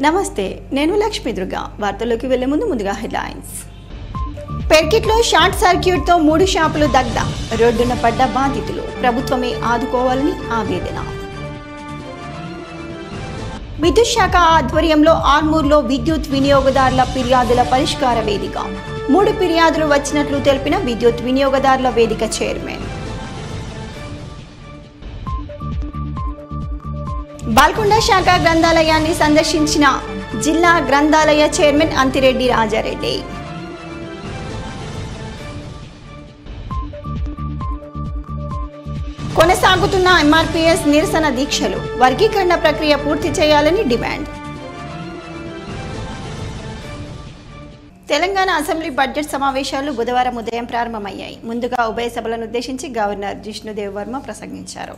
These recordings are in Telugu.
నమస్తే, నేను లక్ష్మీ దుర్గా. వార్తల్లోకి వెళ్లే ముందుగా హెడ్లైన్స్. పెర్కిట్లో షార్ట్ సర్క్యూట్తో 3 షాపులు దగ్ధం. రోడ్డున పడ్డ బాధితులు. ప్రభుత్వమే ఆదుకోవాలని ఆవేదన. విద్యుత్ శాఖ ఆధ్వర్యంలో ఆర్మూర్లో విద్యుత్ వినియోగదారుల ఫిర్యాదుల పరిష్కార వేదిక. 3 ఫిర్యాదులు వచ్చినట్లు తెలిపిన విద్యుత్ వినియోగదారుల వేదిక చైర్మన్. బాల్కొండ శాఖ గ్రంథాలయాన్ని సందర్శించిన జిల్లా గ్రంథాలయ చైర్మన్ అంతిరెడ్డి రాజారెడ్డి. కొనసాగుతున్న ఎంఆర్పీఎస్ నిరసన దీక్షలు. వర్గీకరణ ప్రక్రియ పూర్తి చేయాలని డిమాండ్. తెలంగాణ అసెంబ్లీ బడ్జెట్ సమావేశాలు బుధవారం ఉదయం ప్రారంభమయ్యాయి. ముందుగా ఉభయ సభలను ఉద్దేశించి గవర్నర్ జిష్ణుదేవ్ వర్మ ప్రసంగించారు.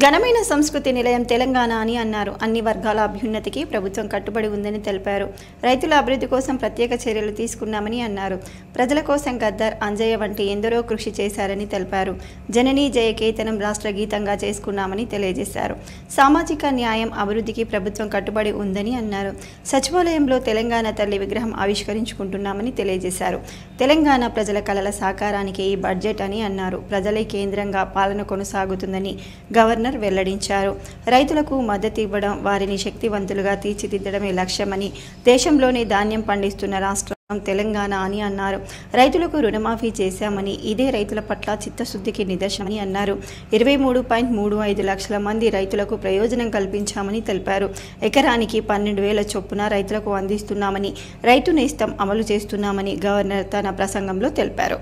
ఘనమైన సంస్కృతి నిలయం తెలంగాణ అని అన్నారు. అన్ని వర్గాల అభ్యున్నతికి ప్రభుత్వం కట్టుబడి ఉందని తెలిపారు. రైతుల అభివృద్ధి కోసం ప్రత్యేక చర్యలు తీసుకున్నామని అన్నారు. ప్రజల కోసం గద్దర్, అంజయ్య వంటి ఎందరో కృషి చేశారని తెలిపారు. జననీ జయకేతనం రాష్ట్ర గీతంగా చేసుకున్నామని తెలియజేశారు. సామాజిక న్యాయం, అభివృద్ధికి ప్రభుత్వం కట్టుబడి ఉందని అన్నారు. సచివాలయంలో తెలంగాణ తల్లి విగ్రహం ఆవిష్కరించుకుంటున్నామని తెలియజేశారు. తెలంగాణ ప్రజల కలల సాకారానికి ఈ బడ్జెట్ అని అన్నారు. ప్రజలే కేంద్రంగా పాలన కొనసాగుతుందని గవర్నర్ వెల్లడించారు. రైతులకు మద్దతు ఇవ్వడం, వారిని శక్తివంతులుగా తీర్చిదిద్దడమే లక్ష్యమని, దేశంలోనే ధాన్యం పండిస్తున్న రాష్ట్రం తెలంగాణ అని అన్నారు. రైతులకు రుణమాఫీ చేశామని, ఇదే రైతుల పట్ల చిత్తశుద్ధికి నిదర్శనమని అన్నారు. 23.35 లక్షల మంది రైతులకు ప్రయోజనం కల్పించామని తెలిపారు. ఎకరానికి 12,000 చొప్పున రైతులకు అందిస్తున్నామని, రైతు నేస్తం అమలు చేస్తున్నామని గవర్నర్ తన ప్రసంగంలో తెలిపారు.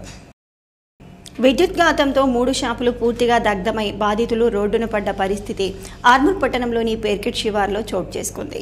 విద్యుత్ఘాతంతో 3 షాపులు పూర్తిగా దగ్ధమై బాధితులు రోడ్డున పడ్డ పరిస్థితి ఆర్మూర్ పట్టణంలోని పేర్కిట్ శివార్లో చోటు చేసుకుంది.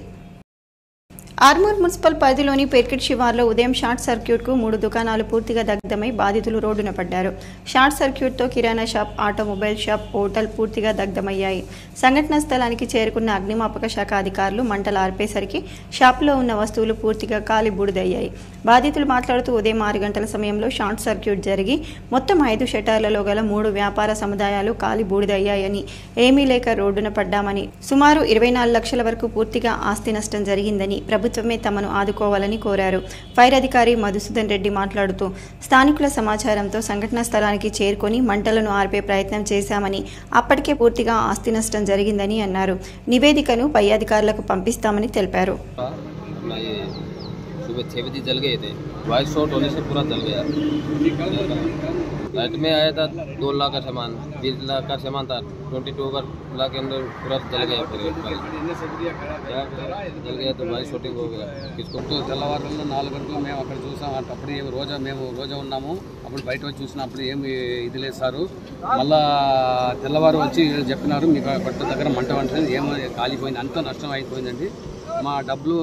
ఆర్మూర్ మున్సిపల్ పరిధిలోని పేర్కిట్ శివార్లో ఉదయం షార్ట్ సర్క్యూట్కు 3 దుకాణాలు పూర్తిగా దగ్ధమై బాధితులు రోడ్డున పడ్డారు. షార్ట్ సర్క్యూట్తో కిరాణా షాప్, ఆటోమొబైల్ షాప్, హోటల్ పూర్తిగా దగ్ధమయ్యాయి. సంఘటనా స్థలానికి చేరుకున్న అగ్నిమాపక శాఖ అధికారులు మంటలు ఆర్పేసరికి షాపులో ఉన్న వస్తువులు పూర్తిగా కాలి బూడిదయ్యాయి. బాధితులు మాట్లాడుతూ ఉదయం 6 గంటల సమయంలో షార్ట్ సర్క్యూట్ జరిగి మొత్తం 5 షట్టర్లలో గల 3 వ్యాపార సముదాయాలు కాలి బూడిదయ్యాయని, ఏమీ లేక రోడ్డున పడ్డామని, సుమారు 24 లక్షల వరకు పూర్తిగా ఆస్తి నష్టం జరిగిందని, ప్రభుత్వమే తమను ఆదుకోవాలని కోరారు. ఫైర్ అధికారి మధుసూదన్ రెడ్డి మాట్లాడుతూ స్థానికుల సమాచారంతో సంఘటనా స్థలానికి చేరుకొని మంటలను ఆర్పే ప్రయత్నం చేశామని, అప్పటికే పూర్తిగా ఆస్తి నష్టం జరిగిందని అన్నారు. నివేదికను పై అధికారులకు పంపిస్తామని తెలిపారు. सुबह 6 बजे जल गए थे। वाइस शॉट होने से पूरा जल गया। रात में आया था 2 लाख का सामान, 20 लाख का सामान था, 22 लाख के अंदर पूरा जल गया। फिर जल गया तो वाइस शॉटिंग हो गया। किसको तो తెల్లవారుల్లో 4 గంటలు మేము అక్కడ చూసాం. అప్పుడు మేము రోజా ఉన్నాము. అప్పుడు బయట వచ్చి చూసినప్పుడు ఏమి ఇది లేదు సారు. మళ్ళా తెల్లవారు వచ్చి చెప్పినారు, మీకు పట్ట దగ్గర మంట వంటది, ఏమో కాలిపోయింది, అంతా నష్టం అయిపోయిందండి. మా డబ్బులు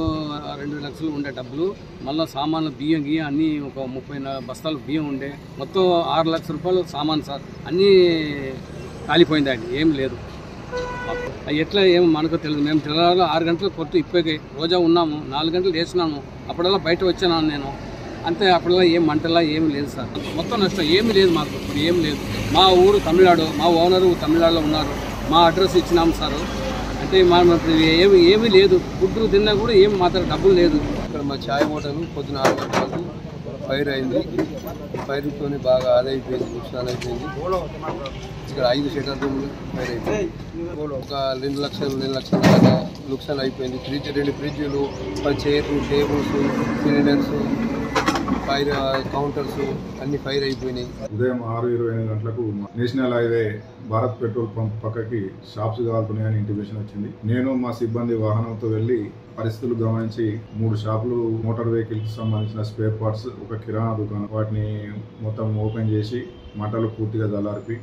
2 లక్షలు ఉండే డబ్బులు, మళ్ళీ సామాన్లు, బియ్యం అన్నీ ఒక 30 బస్తాలు బియ్యం ఉండే, మొత్తం 6 లక్షల రూపాయలు సామాన్ సార్, అన్నీ కాలిపోయిందండి, ఏం లేదు. ఎట్లా ఏమో మనకు తెలియదు. మేము తెల్లవారు 6 గంటలకు కొట్టు ఇప్పటికే రోజా ఉన్నాము. 4 గంటలు వేసినాము. అప్పుడల్లా బయట వచ్చాను నేను, అంతే. అప్పుడల్లా ఏం మంటలా ఏమి లేదు సార్. మొత్తం నష్టం ఏమి లేదు మాకు, ఇప్పుడు ఏం లేదు. మా ఊరు తమిళనాడు, మా ఓనరు తమిళనాడులో ఉన్నారు. మా అడ్రస్ ఇచ్చినాము సార్. అంటే మనం ఏమీ లేదు. ఫుడ్ తిన్నా కూడా ఏం మాత్రం డబ్బులు లేదు. ఇక్కడ మా ఛాయ్ హోటల్ పొద్దున 6 గంటలకు ఫైర్ అయింది. ఫైర్తో బాగా ఆదైపోయింది, నుక్సాన్ అయిపోయింది. ఇక్కడ 5 షటర్ రూమ్లు ఫైర్ అయిపోయింది. ఒక 2 లక్షలు దాకా నుక్సాన్ అయిపోయింది. 2 ఫ్రిడ్జ్లు, 10 చైర్లు, టేబుల్స్, సిలిండర్స్, ఫైర్ కౌంటర్స్ అన్ని ఫైర్ అయిపోయినాయి. ఉదయం 6:28 గంటలకు national highway Bharat petrol pump పక్కకి షాప్స్ కాలుతున్నాయని ఇంటిమేషన్ వచ్చింది. నేను మా సిబ్బంది వాహనంతో వెళ్లి పరిస్థితులు గమనించి 3 షాపులు, మోటార్ వెహికల్ కి సంబంధించిన స్పేర్ పార్ట్స్, ఒక కిరాణా దుకాణం, వాటిని మొత్తం ఓపెన్ చేసి మంటలు పూర్తిగా చల్లార్పి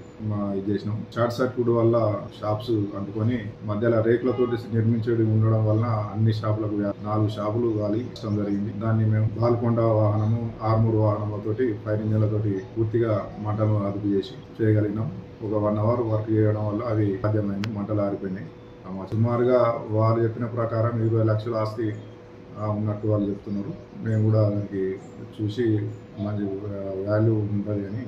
ఇది చేసినాం. షార్ట్ సర్క్యూట్ వల్ల షాప్స్ అంటుకొని మధ్యలో రేకులతో నిర్మించేది ఉండడం వలన అన్ని షాపులకు 4 షాపులు గాలి ఇష్టం జరిగింది. దాన్ని మేము బాల్కొండ వాహనము, ఆర్మూర్ వాహనాలతోటి, ఫైర్ ఇంజన్లతోటి పూర్తిగా మంటలను అదుపు చేసి చేయగలిగినాం. ఒక 1 అవర్ వర్క్ చేయడం వల్ల అవి సాధ్యమైంది. మంటలు ఆరిపోయినాయి. సుమారుగా వారు చెప్పిన ప్రకారం 20 లక్షల ఆస్తి ఉన్నట్టు వాళ్ళు చెప్తున్నారు. మేము కూడా దానికి చూసి మంచి వాల్యూ ఉంటుంది అని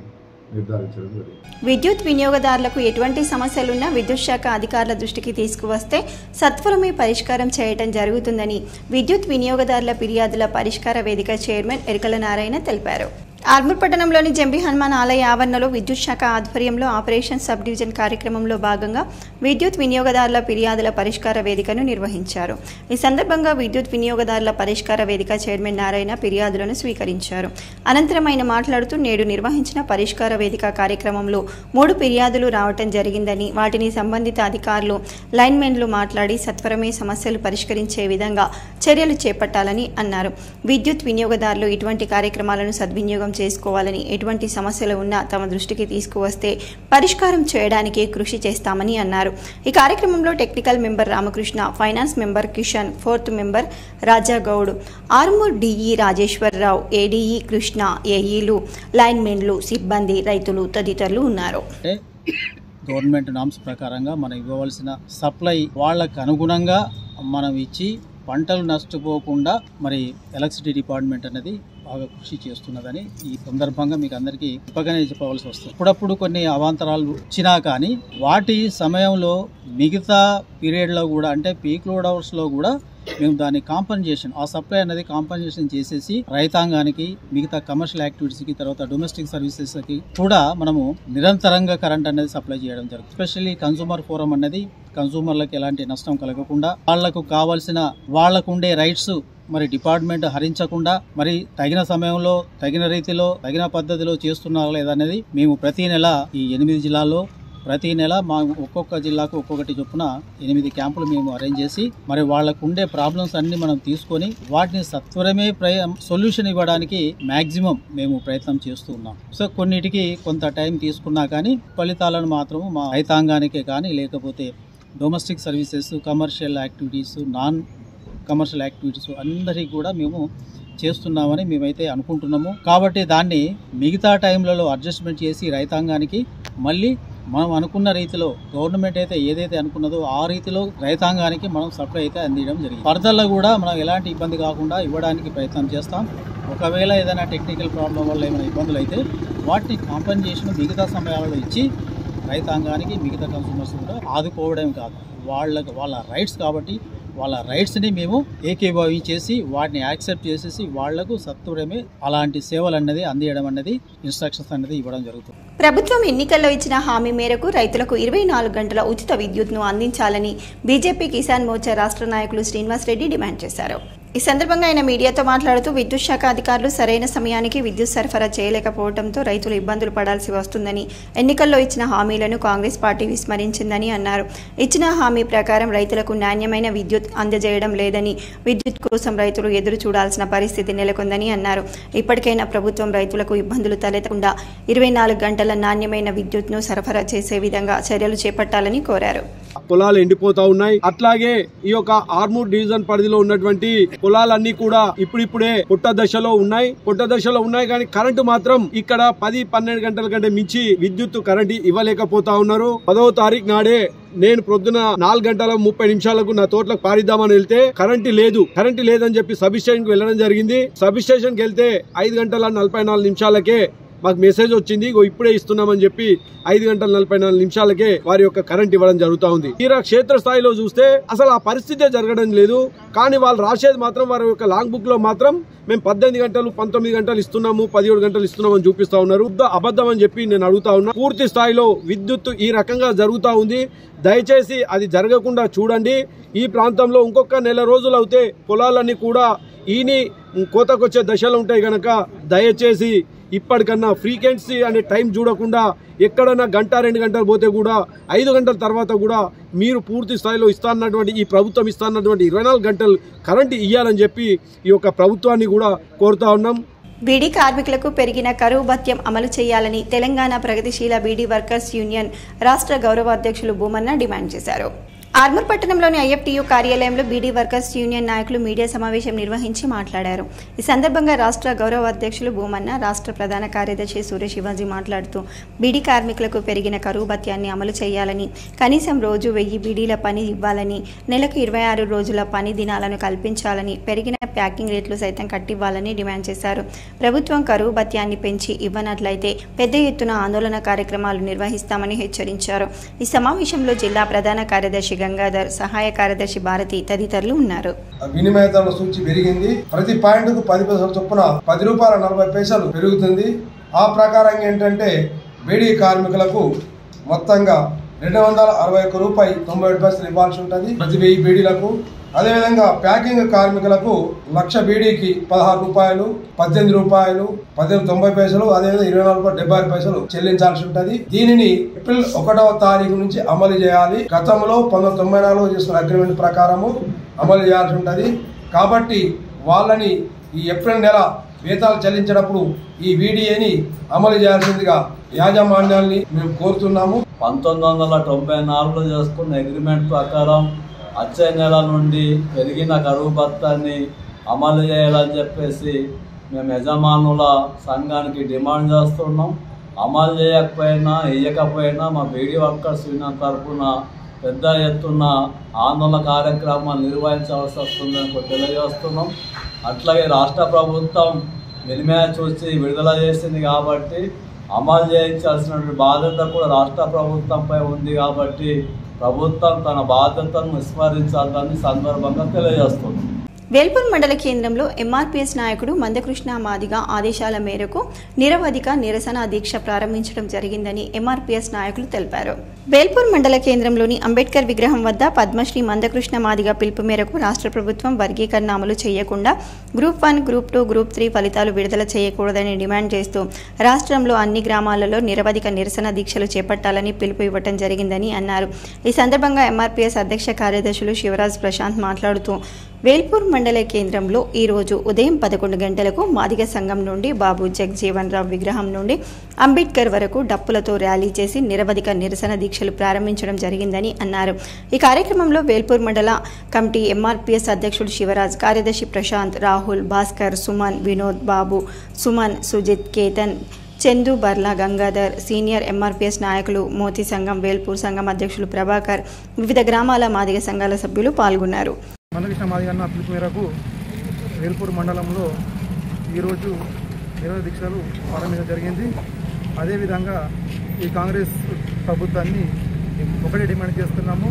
నిర్ధారించడం జరిగింది. విద్యుత్ వినియోగదారులకు ఎటువంటి సమస్యలున్నా విద్యుత్ శాఖ అధికారుల దృష్టికి తీసుకువస్తే సత్వరమే పరిష్కారం చేయడం జరుగుతుందని విద్యుత్ వినియోగదారుల ఫిర్యాదుల పరిష్కార వేదిక చైర్మన్ ఎరికల నారాయణ తెలిపారు. ఆర్మూర్ పట్టణంలోని జంబి హనుమాన్ ఆలయ ఆవరణలో విద్యుత్ శాఖ ఆధ్వర్యంలో ఆపరేషన్ సబ్ డివిజన్ కార్యక్రమంలో భాగంగా విద్యుత్ వినియోగదారుల ఫిర్యాదుల పరిష్కార వేదికను నిర్వహించారు. ఈ సందర్భంగా విద్యుత్ వినియోగదారుల పరిష్కార వేదిక చైర్మన్ నారాయణ ఫిర్యాదులను స్వీకరించారు. అనంతరం ఆయన మాట్లాడుతూ నేడు నిర్వహించిన పరిష్కార వేదిక కార్యక్రమంలో 3 ఫిర్యాదులు రావటం జరిగిందని, వాటిని సంబంధిత అధికారులు లైన్మెన్లు మాట్లాడి సత్వరమే సమస్యలు పరిష్కరించే విధంగా చర్యలు చేపట్టాలని అన్నారు. విద్యుత్ వినియోగదారులు ఇటువంటి కార్యక్రమాలను సద్వినియోగం చేసుకోవాలని, ఎటువంటి సమస్యలు ఉన్నా తమ దృష్టికి తీసుకువస్తే పరిష్కారం చేయడానికి కృషి చేస్తామని అన్నారు. ఈ కార్యక్రమంలో technical member Ramakrishna, finance member Kishan, 4th member Rajagoud, Armoor DE Rajeshwararao, ADE Krishna, ఏఈలు, లైన్మెన్లు, సిబ్బంది, రైతులు తదితరులు ఉన్నారు. గవర్నమెంట్ నామ్స్ ప్రకారంగా మనం ఇవ్వవలసిన సప్లై వాళ్ళకు అనుగుణంగా మనం ఇచ్చి పంటలు నష్టపోకుండా మరి ఎలక్ట్రిసిటీ డిపార్ట్మెంట్ అనేది బాగా కృషి చేస్తున్నదని ఈ సందర్భంగా మీకు అందరికీ చెప్పగానే చెప్పవలసి వస్తుంది. అప్పుడప్పుడు కొన్ని అవాంతరాలు వచ్చినా కానీ వాటి సమయంలో మిగతా పీరియడ్లో కూడా అంటే పీక్ లోడ్ అవర్స్లో కూడా మేము దాన్ని కాంపన్సేషన్, ఆ సప్లై అనేది కాంపన్సేషన్ చేసేసి రైతాంగానికి, మిగతా కమర్షియల్ యాక్టివిటీస్కి, తర్వాత డొమెస్టిక్ సర్వీసెస్కి కూడా మనము నిరంతరంగా కరెంట్ అనేది సప్లై చేయడం జరుగుతుంది. ఎస్పెషల్లీ కన్సూమర్ ఫోరం అనేది కన్సూమర్లకు ఎలాంటి నష్టం కలగకుండా, వాళ్లకు కావాల్సిన వాళ్లకు ఉండే రైట్స్ మరి డిపార్ట్మెంట్ హరించకుండా మరి తగిన సమయంలో, తగిన రీతిలో, తగిన పద్ధతిలో చేస్తున్నారా లేదనేది మేము ప్రతి నెల ఈ 8 జిల్లాల్లో ప్రతి నెల మా ఒక్కొక్క జిల్లాకు ఒక్కొక్కటి చొప్పున 8 క్యాంపులు మేము అరేంజ్ చేసి మరి వాళ్లకు ఉండే ప్రాబ్లమ్స్ అన్ని మనం తీసుకొని వాటిని సత్వరమే సొల్యూషన్ ఇవ్వడానికి మాక్సిమం మేము ప్రయత్నం చేస్తూ ఉన్నాం. సో కొన్నిటికి కొంత టైం తీసుకున్నా కానీ ఫలితాలను మాత్రం మా రైతాంగానికే కానీ, లేకపోతే domestic services, commercial activities, non commercial activities అందరికీ కూడా మేము చేస్తున్నామని మేమైతే అనుకుంటున్నాము. కాబట్టి దాన్ని మిగతా టైంలలో అడ్జస్ట్మెంట్ చేసి రైతాంగానికి మళ్ళీ మనం అనుకున్న రీతిలో గవర్నమెంట్ అయితే ఏదైతే అనుకున్నదో ఆ రీతిలో రైతాంగానికి మనం సప్లై అయితే అందించడం జరిగింది. ఫర్దర్లో కూడా మనం ఎలాంటి ఇబ్బంది కాకుండా ఇవ్వడానికి ప్రయత్నం చేస్తాం. ఒకవేళ ఏదైనా టెక్నికల్ ప్రాబ్లం వల్ల ఏమైనా ఇబ్బందులు అయితే వాటిని కాంపన్సేషన్ మిగతా సమయాలలో ఇచ్చి రైతాంగానికి, మిగతా కన్సూమర్స్ కూడా ఆదుకోవడం కాదు, వాళ్ళ రైట్స్ కాబట్టి వాళ్ళ రైట్స్ని మేము ఏకీభవించేసి వాటిని యాక్సెప్ట్ చేసేసి వాళ్లకు సత్వరమే అలాంటి సేవలు అన్నది అందియడం అన్నది ఇన్స్ట్రక్షన్స్ అనేది ఇవ్వడం జరుగుతుంది. ప్రభుత్వం ఎన్నికల్లో ఇచ్చిన హామీ మేరకు రైతులకు 24 గంటల ఉచిత విద్యుత్ను అందించాలని బీజేపీ కిసాన్ మోర్చా రాష్ట్ర నాయకులు శ్రీనివాస్ రెడ్డి డిమాండ్ చేశారు. ఈ సందర్భంగా ఆయన మీడియాతో మాట్లాడుతూ విద్యుత్ శాఖ అధికారులు సరైన సమయానికి విద్యుత్ సరఫరా చేయలేకపోవడంతో రైతులు ఇబ్బందులు పడాల్సి వస్తుందని, ఎన్నికల్లో ఇచ్చిన హామీలను కాంగ్రెస్ పార్టీ విస్మరించిందని అన్నారు. ఇచ్చిన హామీ ప్రకారం రైతులకు నాణ్యమైన విద్యుత్ అందజేయడం లేదని, విద్యుత్ కోసం రైతులు ఎదురు చూడాల్సిన పరిస్థితి నెలకొందని అన్నారు. ఇప్పటికైనా ప్రభుత్వం రైతులకు ఇబ్బందులు తలెత్తకుండా 24 గంటల నాణ్యమైన విద్యుత్ను సరఫరా చేసే విధంగా చర్యలు చేపట్టాలని కోరారు. పొలాలు ఎండిపోతా ఉన్నాయి. అట్లాగే ఈ యొక్క ఆర్మూర్ డివిజన్ పరిధిలో ఉన్నటువంటి పొలాలన్నీ కూడా ఇప్పుడిప్పుడే పుట్ట దశలో ఉన్నాయి కానీ కరెంటు మాత్రం ఇక్కడ 10-12 గంటల కంటే మించి విద్యుత్ కరెంట్ ఇవ్వలేకపోతా ఉన్నారు. 10వ తారీఖు నాడే నేను ప్రొద్దున 4:30 నా తోటలకు పారిద్దామని వెళ్తే కరెంటు లేదని చెప్పి సబ్ స్టేషన్ కు వెళ్ళడం జరిగింది. సబ్ స్టేషన్ కి వెళ్తే 5:44 మాకు మెసేజ్ వచ్చింది, ఇప్పుడే ఇస్తున్నామని చెప్పి 5:44 వారి యొక్క కరెంట్ ఇవ్వడం జరుగుతూ ఉంది. తీరా క్షేత్ర స్థాయిలో చూస్తే అసలు ఆ పరిస్థితే జరగడం లేదు. కానీ వాళ్ళు రాసేది మాత్రం వారి యొక్క లాంగ్ బుక్ లో మాత్రం మేము 18 గంటలు 19 గంటలు ఇస్తున్నాము, 17 గంటలు ఇస్తున్నామని చూపిస్తా ఉన్నారు. అబద్ధం అని చెప్పి నేను అడుగుతా ఉన్నా. పూర్తి స్థాయిలో విద్యుత్ ఈ రకంగా జరుగుతూ ఉంది. దయచేసి అది జరగకుండా చూడండి. ఈ ప్రాంతంలో ఇంకొక నెల రోజులు అవుతే పొలాలన్నీ కూడా ఈని కోతకొచ్చే దశలో ఉంటాయి కనుక దయచేసి ఇప్పటికన్నా ఫ్రీక్వెన్సీ అనే టైం చూడకుండా ఎక్కడన్నా 1-2 గంటలు పోతే కూడా 5 గంటల తర్వాత కూడా మీరు పూర్తి స్థాయిలో ఇస్తానన్నటువంటి ఈ ప్రభుత్వం ఇస్తానన్నటువంటి 24 గంటలు కరెంటు ఇవ్వాలని చెప్పి ఈ యొక్క ప్రభుత్వాన్ని కూడా కోరుతా ఉన్నాం. బీడీ కార్మికులకు పెరిగిన కరువు భత్యం అమలు చేయాలని తెలంగాణ ప్రగతిశీల బీడీ వర్కర్స్ యూనియన్ రాష్ట్ర గౌరవ అధ్యక్షులు భూమన్న డిమాండ్ చేశారు. ఆర్మూర్ పట్టణంలోని ఐఎఫ్టీయూ కార్యాలయంలో బీడీ వర్కర్స్ యూనియన్ నాయకులు మీడియా సమావేశం నిర్వహించి మాట్లాడారు. ఈ సందర్భంగా రాష్ట్ర గౌరవ అధ్యక్షులు భూమన్న, రాష్ట్ర ప్రధాన కార్యదర్శి సూర్య శివాజీ మాట్లాడుతూ బీడీ కార్మికులకు పెరిగిన కరువు భత్యాన్ని అమలు చేయాలని, కనీసం రోజు 1000 బీడీల పని ఇవ్వాలని, నెలకు 26 రోజుల పని దినాలను కల్పించాలని, పెరిగిన ప్యాకింగ్ రేట్లు సైతం కట్టివ్వాలని డిమాండ్ చేశారు. ప్రభుత్వం కరువు భత్యాన్ని పెంచి ఇవ్వనట్లయితే పెద్ద ఎత్తున ఆందోళన కార్యక్రమాలు నిర్వహిస్తామని హెచ్చరించారు. ఈ సమావేశంలో జిల్లా ప్రధాన కార్యదర్శి గంగాధర్, సహాయ కార్యదర్శి భారతి తదితరులు ఉన్నారు. వినిమయ ధరల సూచి పెరిగింది. ప్రతి పాయింట్కు 10 పైసలు చొప్పున ₹10.40 పెరుగుతుంది. ఆ ప్రకారంగా ఏంటంటే బీడీ కార్మికులకు మొత్తంగా ₹261.97 ఇవ్వాల్సి ఉంటుంది ప్రతి 1000 బీడీలకు. అదేవిధంగా ప్యాకింగ్ కార్మికులకు 1,00,000 బీడీకి ₹16, ₹18, ₹18.90, అదేవిధంగా ₹24.76 చెల్లించాల్సి ఉంటుంది. దీనిని ఏప్రిల్ 1వ తారీఖు నుంచి అమలు చేయాలి. గతంలో 1994 చేసిన అగ్రిమెంట్ ప్రకారము అమలు చేయాల్సి ఉంటుంది. కాబట్టి వాళ్ళని ఈ ఏప్రిల్ నెల వేతనాలు చెల్లించేటప్పుడు ఈ వీడియోని అమలు చేయాల్సిందిగా యాజమాన్యాన్ని మేము కోరుతున్నాము. 1994లో చేసుకున్న అగ్రిమెంట్ ప్రకారం వచ్చే నెల నుండి పెరిగిన కరువు భత్యాన్ని అమలు చేయాలని చెప్పేసి మేము యజమానుల సంఘానికి డిమాండ్ చేస్తున్నాం. అమలు చేయకపోయినా ఇవ్వకపోయినా మా బీడీ వర్కర్స్ యూనియన్ తరఫున పెద్ద ఎత్తున ఆందోళన కార్యక్రమాలు నిర్వహించవలసి వస్తుందని తెలియజేస్తున్నాం. అట్లాగే రాష్ట్ర ప్రభుత్వం వినిమయ చూసి విడుదల చేసింది కాబట్టి అమలు చేయించాల్సిన బాధ్యత కూడా రాష్ట్ర ప్రభుత్వంపై ఉంది. కాబట్టి ప్రభుత్వం తన బాధ్యతను విస్మరించాలని సందర్భంగా తెలియజేస్తుంది. వేల్పూర్ మండల కేంద్రంలో ఎంఆర్పీఎస్ నాయకుడు మందకృష్ణ మాదిగ ఆదేశాల మేరకు నిరవధిక నిరసన దీక్ష ప్రారంభించడం జరిగిందని ఎంఆర్పీఎస్ నాయకులు తెలిపారు. వేల్పూర్ మండల కేంద్రంలోని అంబేద్కర్ విగ్రహం వద్ద పద్మశ్రీ మందకృష్ణ మాదిగ పిలుపు మేరకు రాష్ట్ర ప్రభుత్వం వర్గీకరణ అమలు చేయకుండా గ్రూప్ 1, గ్రూప్ 2, గ్రూప్ 3 ఫలితాలు విడుదల చేయకూడదని డిమాండ్ చేస్తూ రాష్ట్రంలో అన్ని గ్రామాలలో నిరవధిక నిరసన దీక్షలు చేపట్టాలని పిలుపు ఇవ్వడం జరిగిందని అన్నారు. ఈ సందర్భంగా ఎంఆర్పీఎస్ అధ్యక్ష కార్యదర్శులు శివరాజ్ ప్రశాంత్ మాట్లాడుతూ వేల్పూర్ మండల కేంద్రంలో ఈరోజు ఉదయం 11 గంటలకు మాదిగ సంఘం నుండి బాబు జగ్జీవన్ రావు విగ్రహం నుండి అంబేద్కర్ వరకు డప్పులతో ర్యాలీ చేసి నిరవధిక నిరసన దీక్షలు ప్రారంభించడం జరిగిందని అన్నారు. ఈ కార్యక్రమంలో వేల్పూర్ మండల కమిటీ ఎంఆర్పీఎస్ అధ్యక్షుడు శివరాజ్, కార్యదర్శి ప్రశాంత్, రాహుల్, భాస్కర్, సుమన్, వినోద్, బాబు, సుమన్, సుజిత్, కేతన్, చందు, బర్లా, గంగాధర్, సీనియర్ ఎంఆర్పీఎస్ నాయకులు, మోతీ సంఘం, వేల్పూర్ సంఘం అధ్యక్షులు ప్రభాకర్, వివిధ గ్రామాల మాదిగ సంఘాల సభ్యులు పాల్గొన్నారు. మందకృష్ణ మాదిగన్న పిలుపు మేరకు వేల్పూర్ మండలంలో ఈరోజు నిరసన దీక్షలు ప్రారంభించడం జరిగింది. అదేవిధంగా ఈ కాంగ్రెస్ ప్రభుత్వాన్ని ఒకటే డిమాండ్ చేస్తున్నాము.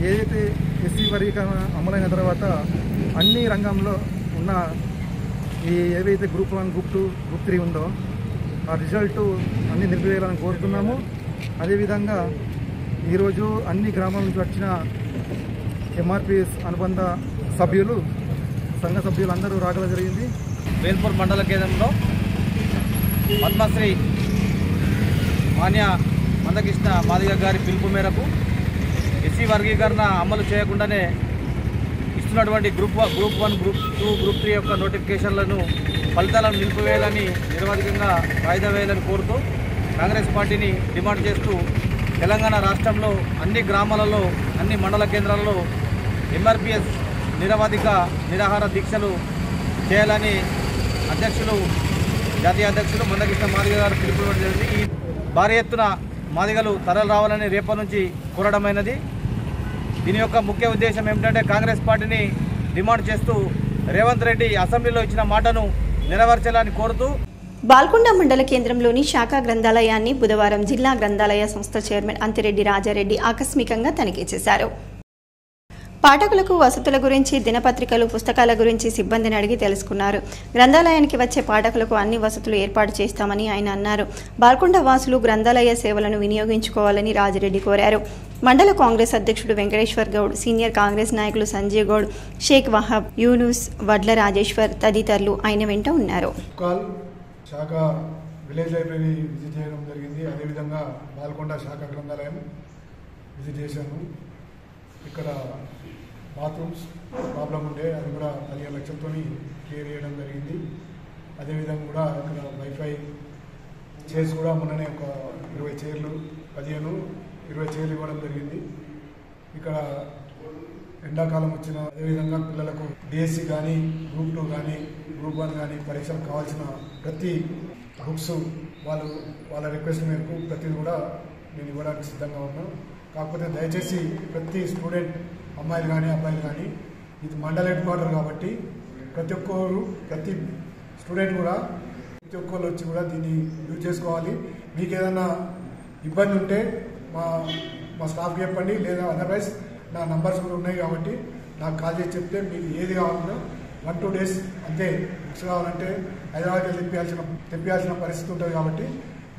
ఏదైతే ఎస్సీ వర్గీకరణ అమలైన తర్వాత అన్ని రంగంలో ఉన్న ఈ ఏవైతే గ్రూప్ 1, గ్రూప్ 2, గ్రూప్ 3 ఉందో ఆ రిజల్ట్ అన్నీ నిలిపివేయాలని కోరుతున్నాము. అదేవిధంగా ఈరోజు అన్ని గ్రామాల నుంచి వచ్చిన ఎంఆర్పీఎస్ అనుబంధ సభ్యులు, సంఘ సభ్యులు అందరూ రాగల జరిగింది. వేల్పూర్ మండల కేంద్రంలో పద్మశ్రీ మాన్య మందకృష్ణ మాదిగ గారి పిలుపు మేరకు ఎస్సీ వర్గీకరణ అమలు చేయకుండానే ఇస్తున్నటువంటి గ్రూప్ 1, గ్రూప్ 2, గ్రూప్ 3 యొక్క నోటిఫికేషన్లను ఫలితాలను నిలిపివేయాలని నిరవధికంగా వాయిదా వేయాలని కోరుతూ కాంగ్రెస్ పార్టీని డిమాండ్ చేస్తూ తెలంగాణ రాష్ట్రంలో అన్ని గ్రామాలలో, అన్ని మండల కేంద్రాలలో ఎంఆర్పీఎస్ నిరవధిక నిరాహార దీక్షలు చేయాలని జాతీయ అధ్యక్షులు మందకృష్ణ మాదిగ గారు పిలుపునివ్వడం జరిగింది. ఈ భారీ ఎత్తున మాదిగలు తరలి రావాలని రేపటి నుంచి కోరడమైనది. దీని యొక్క ముఖ్య ఉద్దేశం ఏమిటంటే కాంగ్రెస్ పార్టీని డిమాండ్ చేస్తూ రేవంత్ రెడ్డి అసెంబ్లీలో ఇచ్చిన మాటను నెరవేర్చాలని కోరుతూ బాల్కొండ మండల కేంద్రంలోని శాఖా గ్రంథాలయాన్ని బుధవారం జిల్లా గ్రంథాలయ సంస్థ చైర్మన్ అంతిరెడ్డి రాజారెడ్డి ఆకస్మికంగా తనిఖీ చేశారు. పాఠకులకు వసతుల గురించి, దినపత్రికలు, పుస్తకాల గురించి సిబ్బందిని అడిగి తెలుసుకున్నారు. గ్రంథాలయానికి వచ్చే పాఠకులకు అన్ని వసతులు ఏర్పాటు చేస్తామని ఆయన అన్నారు. బాల్కొండ వాసులు గ్రంథాలయ సేవలను వినియోగించుకోవాలని రాజిరెడ్డి కోరారు. మండల కాంగ్రెస్ అధ్యక్షుడు వెంకటేశ్వర్ గౌడ్, సీనియర్ కాంగ్రెస్ నాయకులు సంజయ్ గౌడ్, షేక్ వహాబ్, యూనుస్, వడ్ల రాజేశ్వర్ తదితరులు ఆయన వెంట ఉన్నారు. శాఖ విలేజ్ లైబ్రరీ విజిట్ చేయడం జరిగింది. అదేవిధంగా బాల్కొండ శాఖ గ్రంథాలయం విజిట్ చేశాను. ఇక్కడ బాత్రూమ్స్ ప్రాబ్లం ఉండే అది కూడా 15 లక్షలతో క్లియర్ చేయడం జరిగింది. అదేవిధంగా కూడా ఇక్కడ వైఫై చైర్స్ కూడా మొన్ననే ఒక 20 చైర్లు 15-20 చైర్లు ఇవ్వడం జరిగింది. ఇక్కడ ఎండాకాలం వచ్చిన అదేవిధంగా పిల్లలకు డిఎస్సి కానీ గ్రూప్ 2 కానీ గ్రూప్ 1 కానీ పరీక్షలు కావాల్సిన ప్రతి బుక్స్ వాళ్ళ రిక్వెస్ట్ మేరకు ప్రతిది కూడా నేను ఇవ్వడానికి సిద్ధంగా ఉన్నాను. కాకపోతే దయచేసి ప్రతి స్టూడెంట్ అమ్మాయిలు కానీ అబ్బాయిలు కానీ ఇది మండల్ హెడ్ క్వార్టర్ కాబట్టి ప్రతి స్టూడెంట్ కూడా ప్రతి ఒక్కరు వచ్చి కూడా దీన్ని యూజ్ చేసుకోవాలి. మీకు ఏదైనా ఇబ్బంది ఉంటే మా స్టాఫ్కి చెప్పండి, లేదా అదర్వైజ్ నా నంబర్స్ కూడా ఉన్నాయి కాబట్టి నాకు కాల్ చేసి చెప్తే మీకు ఏది కావాలన్నా 1-2 days అంతే. బుక్స్ కావాలంటే హైదరాబాద్కి తెప్పించాల్సిన పరిస్థితి ఉంటుంది కాబట్టి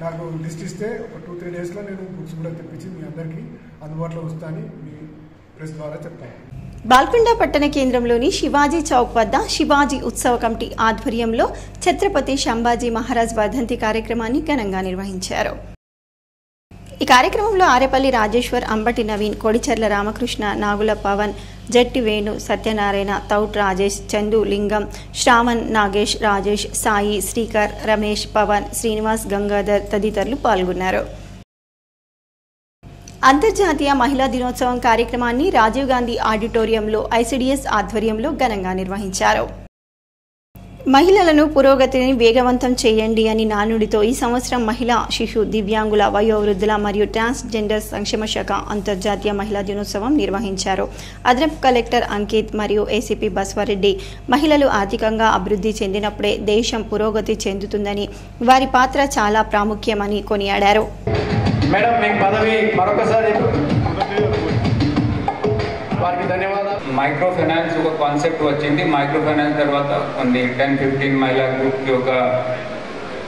నాకు లిస్ట్ ఇస్తే ఒక 2-3 daysలో నేను బుక్స్ కూడా తెప్పించి మీ అందరికీ అందుబాటులో వస్తానని మీ ప్రెస్ ద్వారా చెప్తాను. బాల్కొండ పట్టణ కేంద్రంలోని శివాజీ చౌక్ వద్ద శివాజీ ఉత్సవ కమిటీ ఆధ్వర్యంలో ఛత్రపతి సంభాజీ మహారాజ్ వర్ధంతి కార్యక్రమాన్ని ఘనంగా నిర్వహించారు. ఈ కార్యక్రమంలో ఆరేపల్లి రాజేశ్వర్, అంబటి నవీన్, కొడిచెర్ల రామకృష్ణ, నాగుల పవన్, జట్టి వేణు, సత్యనారాయణ, తౌట్ రాజేష్, చందు, లింగం, శ్రావణ్, నాగేష్, రాజేష్, సాయి, శ్రీకర్, రమేష్, పవన్, శ్రీనివాస్, గంగాధర్ తదితరులు పాల్గొన్నారు. అంతర్జాతీయ మహిళా దినోత్సవం కార్యక్రమాన్ని రాజీవ్ గాంధీ ఆడిటోరియంలో ఐసిడిఎస్ ఆధ్వర్యంలో ఘనంగా నిర్వహించారు. మహిళలను పురోగతిని వేగవంతం చేయండి అని నానుడితో ఈ సంవత్సరం మహిళా, శిశు, దివ్యాంగుల, వయోవృద్ధుల మరియు ట్రాన్స్జెండర్ సంక్షేమ శాఖ అంతర్జాతీయ మహిళా దినోత్సవం నిర్వహించారు. అదనపు కలెక్టర్ అంకిత్ మరియు ఏసీపీ బస్వారెడ్డి మహిళలు ఆర్థికంగా అభివృద్ధి చెందినప్పుడే దేశం పురోగతి చెందుతుందని, వారి పాత్ర చాలా ప్రాముఖ్యమని కొనియాడారు. మేడం మీకు పదవి మరొకసారి వారికి ధన్యవాదాలు. మైక్రో ఫైనాన్స్ ఒక కాన్సెప్ట్ వచ్చింది. మైక్రో ఫైనాన్స్ తర్వాత కొన్ని 10-15 మహిళా గ్రూప్కి ఒక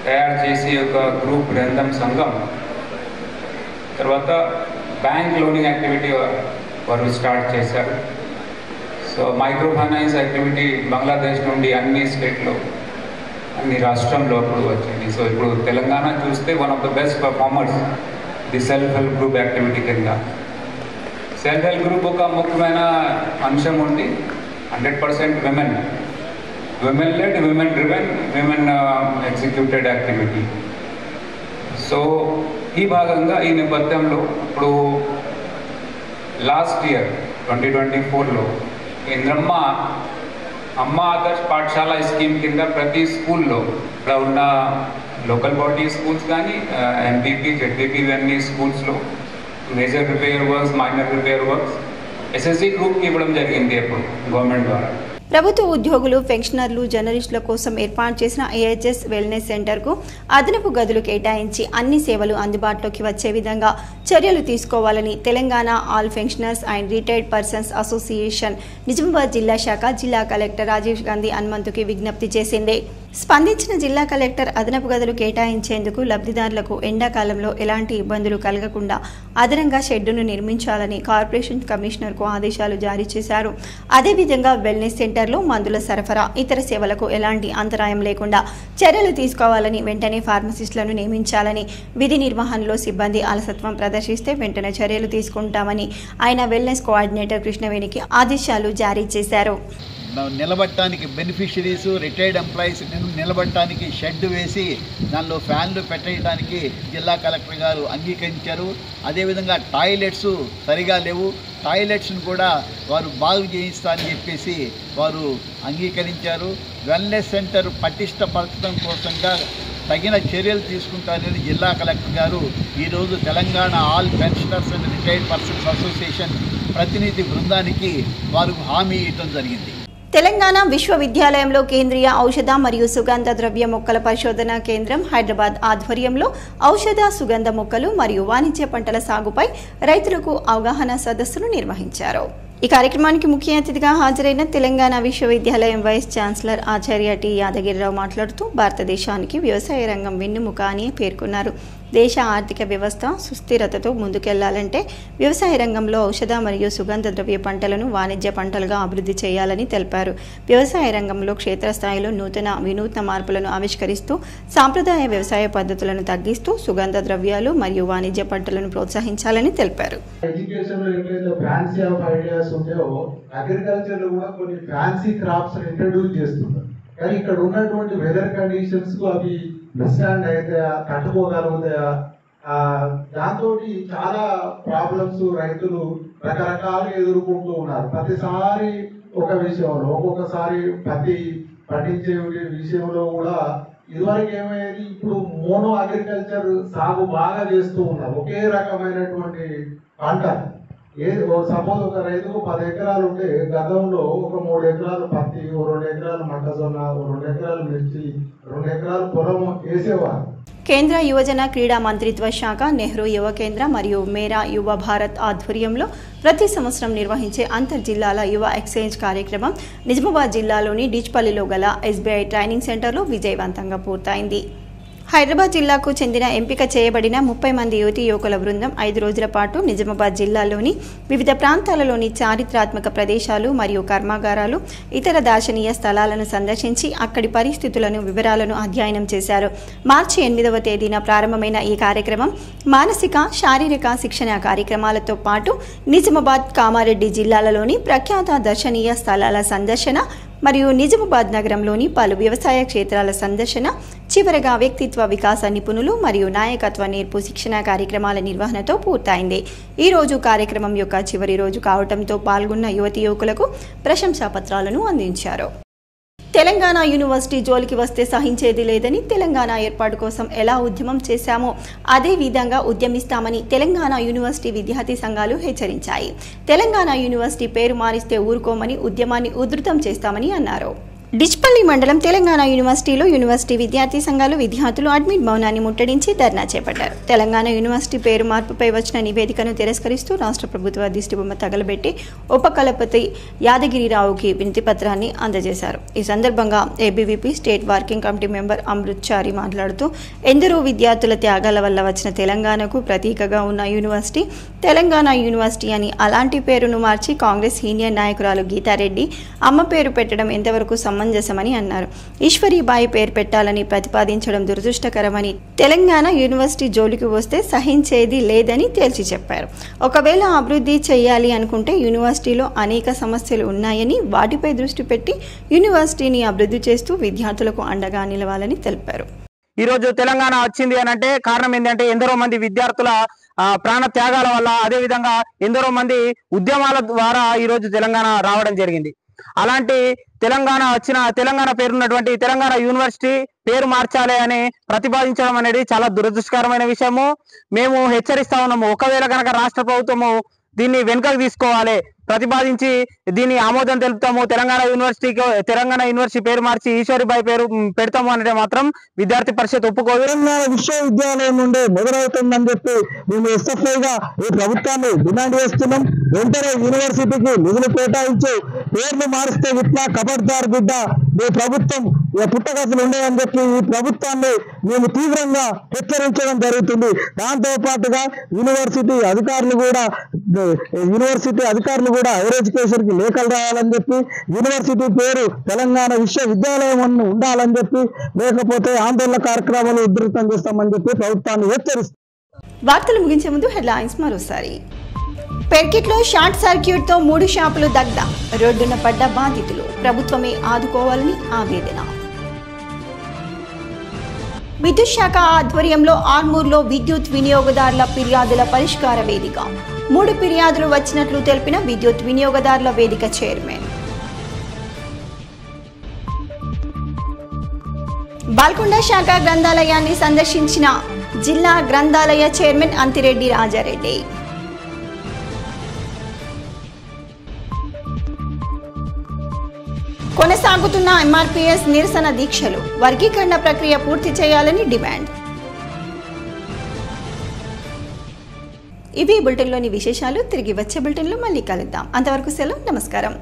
తయారు చేసి ఒక గ్రూప్ బృందం సంఘం తర్వాత బ్యాంక్ లోనింగ్ యాక్టివిటీ వారు స్టార్ట్ చేశారు. So micro finance activity Bangladesh నుండి అన్ని స్టేట్లో అన్ని రాష్ట్రంలో అప్పుడు వచ్చింది. సో ఇప్పుడు తెలంగాణ చూస్తే one of the best performers the self help group activity కింద. సెల్ఫ్ హెల్ప్ గ్రూప్ ఒక ముఖ్యమైన అంశం ఉంది 100% women led, women driven, women executed activity. So ఈ భాగంగా ఈ నేపథ్యంలో ఇప్పుడు లాస్ట్ ఇయర్ 2024లో ఇంద్రమ్మ అమ్మ ఆదర్శ్ పాఠశాల స్కీమ్ కింద ప్రతి స్కూల్లో ఇక్కడ ఉన్న లోకల్ బాడీ స్కూల్స్ కానీ ఎంపీపీ, జెడ్పీపీ అన్ని స్కూల్స్లో major repair works, minor repair works SSC గ్రూప్కి ఇవ్వడం జరిగింది అప్పుడు గవర్నమెంట్ ద్వారా. ప్రభుత్వ ఉద్యోగులు, పెన్షనర్లు, జర్నలిస్టుల కోసం ఏర్పాటు చేసిన ఏహెచ్ఎస్ వెల్నెస్ సెంటర్కు అదనపు గదులు కేటాయించి అన్ని సేవలు అందుబాటులోకి వచ్చే విధంగా చర్యలు తీసుకోవాలని Telangana all pensioners and retired persons association Nizamabad జిల్లా శాఖ జిల్లా కలెక్టర్ రాజీవ్ గాంధీ హనుమంతుకి విజ్ఞప్తి చేసింది. స్పందించిన జిల్లా కలెక్టర్ అదనపు గదులు కేటాయించేందుకు లబ్ధిదారులకు ఎండాకాలంలో ఎలాంటి ఇబ్బందులు కలగకుండా అదనంగా షెడ్డును నిర్మించాలని కార్పొరేషన్ కమిషనర్కు ఆదేశాలు జారీ చేశారు. అదేవిధంగా వెల్నెస్ సెంటర్లో మందుల సరఫరా, ఇతర సేవలకు ఎలాంటి అంతరాయం లేకుండా చర్యలు తీసుకోవాలని, వెంటనే ఫార్మసిస్టులను నియమించాలని, విధి నిర్వహణలో సిబ్బంది అలసత్వం ప్రదర్శిస్తే వెంటనే చర్యలు తీసుకుంటామని ఆయన వెల్నెస్ కోఆర్డినేటర్ కృష్ణవేణికి ఆదేశాలు జారీ చేశారు. నిలబడటానికి బెనిఫిషరీస్, రిటైర్డ్ ఎంప్లాయీస్ నిలబడటానికి షెడ్ వేసి దానిలో ఫ్యాన్లు పెట్టడానికి జిల్లా కలెక్టర్ గారు అంగీకరించారు. అదేవిధంగా టాయిలెట్స్ సరిగా లేవు, టాయిలెట్స్ను కూడా వారు బాగు చేయిస్తారని చెప్పేసి వారు అంగీకరించారు. వెల్నెస్ సెంటర్ పటిష్టపరచడం కోసంగా తగిన చర్యలు తీసుకుంటారని జిల్లా కలెక్టర్ గారు ఈరోజు Telangana all pensioners and retired persons association ప్రతినిధి బృందానికి వారు హామీ ఇవ్వడం జరిగింది. తెలంగాణ విశ్వవిద్యాలయంలో కేంద్రీయ ఔషధ మరియు సుగంధ ద్రవ్య మొక్కల పరిశోధనా కేంద్రం హైదరాబాద్ ఆధ్వర్యంలో ఔషధ, సుగంధ మొక్కలు మరియు వాణిజ్య పంటల సాగుపై రైతులకు అవగాహన సదస్సును నిర్వహించారు. ఈ కార్యక్రమానికి ముఖ్య అతిథిగా హాజరైన తెలంగాణ విశ్వవిద్యాలయం వైస్ ఛాన్సలర్ ఆచార్య టి యాదగిరిరావు మాట్లాడుతూ భారతదేశానికి వ్యవసాయ రంగం వెన్నెముక అని పేర్కొన్నారు. దేశ ఆర్థిక వ్యవస్థ సుస్థిరతతో ముందుకెళ్లాలంటే వ్యవసాయ రంగంలో ఔషధ మరియు సుగంధ ద్రవ్య పంటలను వాణిజ్య పంటలుగా అభివృద్ధి చేయాలని తెలిపారు. వ్యవసాయ రంగంలో క్షేత్రస్థాయిలో వినూత్న మార్పులను ఆవిష్కరిస్తూ సాంప్రదాయ వ్యవసాయ పద్ధతులను తగ్గిస్తూ సుగంధ ద్రవ్యాలు మరియు వాణిజ్య పంటలను ప్రోత్సహించాలని తెలిపారు. అగ్రికల్చర్ లో కూడా కొన్ని ఫ్యాన్సీ క్రాప్స్ ఇంట్రడ్యూస్ చేస్తున్నారు. కానీ ఇక్కడ ఉన్నటువంటి వెదర్ కండిషన్స్ కు అవి విస్టాండ్ అవుతాయా, తట్టుకోగలుగుతాయా, దాంతో చాలా ప్రాబ్లమ్స్ రైతులు రకరకాలుగా ఎదుర్కొంటూ ఉన్నారు. ప్రతిసారి ఒక విషయంలో, ఒక్కొక్కసారి పత్తి పండించే విషయంలో కూడా ఇదివరకు ఏమయ్యేది, ఇప్పుడు మోనో అగ్రికల్చర్ సాగు బాగా చేస్తూ ఉన్నారు. ఒకే రకమైనటువంటి పంట, సపోజ్ ఒక రైతుకు 10 ఎకరాలు ఉంటే గతంలో ఒక 3 ఎకరాలు పత్తి, 2 ఎకరాలు మొక్కజొన్న, 2 ఎకరాలు మిర్చి, 2 ఎకరాలు పొలం వేసేవారు. కేంద్ర యువజన క్రీడా మంత్రిత్వ శాఖ, నెహ్రూ యువ కేంద్ర మరియు మేరా యువ భారత్ ఆధ్వర్యంలో ప్రతి సంవత్సరం నిర్వహించే అంతర్జిల్లాల యువ ఎక్స్చేంజ్ కార్యక్రమం నిజామాబాద్ జిల్లాలోని డిచ్పల్లిలో గల ఎస్బీఐ ట్రైనింగ్ సెంటర్లో విజయవంతంగా పూర్తయింది. హైదరాబాద్ జిల్లాకు చెందిన ఎంపిక చేయబడిన 30 మంది యువతీ యువకుల బృందం 5 రోజుల పాటు నిజామాబాద్ జిల్లాలోని వివిధ ప్రాంతాలలోని చారిత్రాత్మక ప్రదేశాలు మరియు కర్మాగారాలు, ఇతర దర్శనీయ స్థలాలను సందర్శించి అక్కడి పరిస్థితులను, వివరాలను అధ్యయనం చేశారు. మార్చి 8వ తేదీన ప్రారంభమైన ఈ కార్యక్రమం మానసిక, శారీరక శిక్షణ కార్యక్రమాలతో పాటు నిజామాబాద్, కామారెడ్డి జిల్లాలలోని ప్రఖ్యాత దర్శనీయ స్థలాల సందర్శన మరియు నిజామాబాద్ నగరంలోని పలు వ్యవసాయ క్షేత్రాల సందర్శన, చివరగా వ్యక్తిత్వ వికాస నిపుణులు మరియు నాయకత్వ నేర్పు శిక్షణ కార్యక్రమాల నిర్వహణతో పూర్తయింది. ఈ రోజు కార్యక్రమం యొక్క చివరి రోజు కావడంతో పాల్గొన్న యువతీ యువకులకు ప్రశంసా పత్రాలను అందించారు. తెలంగాణ యూనివర్సిటీ జోలికి వస్తే సహించేది లేదని, తెలంగాణ ఏర్పాటు కోసం ఎలా ఉద్యమం చేశామో అదే విధంగా ఉద్యమిస్తామని తెలంగాణ యూనివర్సిటీ విద్యార్థి సంఘాలు హెచ్చరించాయి. తెలంగాణ యూనివర్సిటీ పేరు మారిస్తే ఊరుకోమని ఉద్యమాన్ని ఉధృతం చేస్తామని అన్నారు. డిచ్పల్లి మండలం తెలంగాణ యూనివర్సిటీలో యూనివర్సిటీ విద్యార్థి సంఘాలు విద్యార్థులు అడ్మిట్ భవనాన్ని ముట్టడించి ధర్నా చేపట్టారు. తెలంగాణ యూనివర్సిటీ పేరు మార్పుపై వచ్చిన నివేదికను తిరస్కరిస్తూ రాష్ట్ర ప్రభుత్వ దిష్టిబొమ్మ తగలబెట్టి ఉపకులపతి యాదగిరిరావుకి వినతి పత్రాన్ని అందజేశారు. ఈ సందర్భంగా ABVP state working committee member Amrit Chari మాట్లాడుతూ, ఎందరో విద్యార్థుల త్యాగాల వల్ల వచ్చిన తెలంగాణకు ప్రతీకగా ఉన్న యూనివర్సిటీ తెలంగాణ యూనివర్సిటీ అని అలాంటి పేరును మార్చి కాంగ్రెస్ సీనియర్ నాయకురాలు గీతారెడ్డి అమ్మ పేరు పెట్టడం ఎంతవరకు సమంజసమని అన్నారు. ఈశ్వరీబాయి పేరు పెట్టాలని ప్రతిపాదించడం దురదృష్టకరమని, తెలంగాణ యూనివర్సిటీ జోలికి వస్తే సహించేది లేదని తేల్చి చెప్పారు. ఒకవేళ అభివృద్ధి చేయాలి అనుకుంటే యూనివర్సిటీలో అనేక సమస్యలు ఉన్నాయని, వాటిపై దృష్టి పెట్టి యూనివర్సిటీని అభివృద్ధి చేస్తూ విద్యార్థులకు అండగా నిలవాలని తెలిపారు. ఈరోజు తెలంగాణ వచ్చింది అని అంటే కారణం ఏంటంటే ఎందరో మంది విద్యార్థుల ప్రాణ త్యాగాల వల్ల, అదేవిధంగా ఎందరో మంది ఉద్యమాల ద్వారా ఈరోజు తెలంగాణ రావడం జరిగింది. అలాంటి తెలంగాణ పేరున్నటువంటి తెలంగాణ యూనివర్సిటీ పేరు మార్చాలి అని ప్రతిపాదించడం అనేది చాలా దురదృష్టకరమైన విషయము. మేము హెచ్చరిస్తా ఉన్నాము, ఒకవేళ కనుక రాష్ట్ర ప్రభుత్వము దీన్ని వెనుకకు తీసుకోవాలి, ప్రతిపాదించి దీన్ని ఆమోదం తెలుపుతాము, తెలంగాణ యూనివర్సిటీ పేరు మార్చి ఈశ్వరీబాయి పేరు పెడతాము అంటే మాత్రం విద్యార్థి పరిషత్ ఒప్పుకోదు. తెలంగాణ విశ్వవిద్యాలయం నుండి మొదలవుతుందని చెప్పి మేము ఎస్ఎఫ్ఐగా ఈ ప్రభుత్వాన్ని డిమాండ్ చేస్తున్నాం. వెంటనే యూనివర్సిటీకి నిధులు కేటాయించి పేర్లు మారిస్తే ఇట్లా ఖబర్దార్ బిడ్డ, మీ ప్రభుత్వం పుట్టగతులు ఉండేదని చెప్పి ఈ ప్రభుత్వాన్ని మేము తీవ్రంగా హెచ్చరించడం జరుగుతుంది. దాంతో పాటుగా యూనివర్సిటీ అధికారులు కూడా హైయర్ ఎడ్యుకేషన్ కి లేఖలు రాయాలని చెప్పి, యూనివర్సిటీ పేరు తెలంగాణ విశ్వవిద్యాలయం ఉండాలని చెప్పి, లేకపోతే ఆందోళన కార్యక్రమాలు ఉధృతం చేస్తామని చెప్పి ప్రభుత్వాన్ని హెచ్చరిస్తారు. వార్తలు ముగించే ముందు హెడ్లైన్స్ మరోసారి. పెర్కిట్లో షార్ట్ సర్క్యూట్ తో 3 షాపులు దగ్ధం, రోడ్డున పడ్డ బాధితులు, ప్రభుత్వమే ఆదుకోవాలని ఆవేదన. విద్యుత్ శాఖ ఆధ్వర్యంలో ఆర్మూర్లో విద్యుత్ వినియోగదారుల ఫిర్యాదుల పరిష్కార వేదిక, 3 ఫిర్యాదులు వచ్చినట్లు తెలిపిన విద్యుత్ వినియోగదారుల వేదిక చైర్మన్. బాల్కొండ శాఖ గ్రంథాలయాన్ని సందర్శించిన జిల్లా గ్రంథాలయ చైర్మన్ అంతిరెడ్డి రాజారెడ్డి. కొనసాగుతున్న ఎంఆర్పీఎస్ నిరసన దీక్షలు, వర్గీకరణ ప్రక్రియ పూర్తి చేయాలని డిమాండ్. ఇవి బులెటిన్లోని విశేషాలు. తిరిగి వచ్చే బులెటిన్లో మళ్ళీ కలుద్దాం. అంతవరకు సెలవు, నమస్కారం.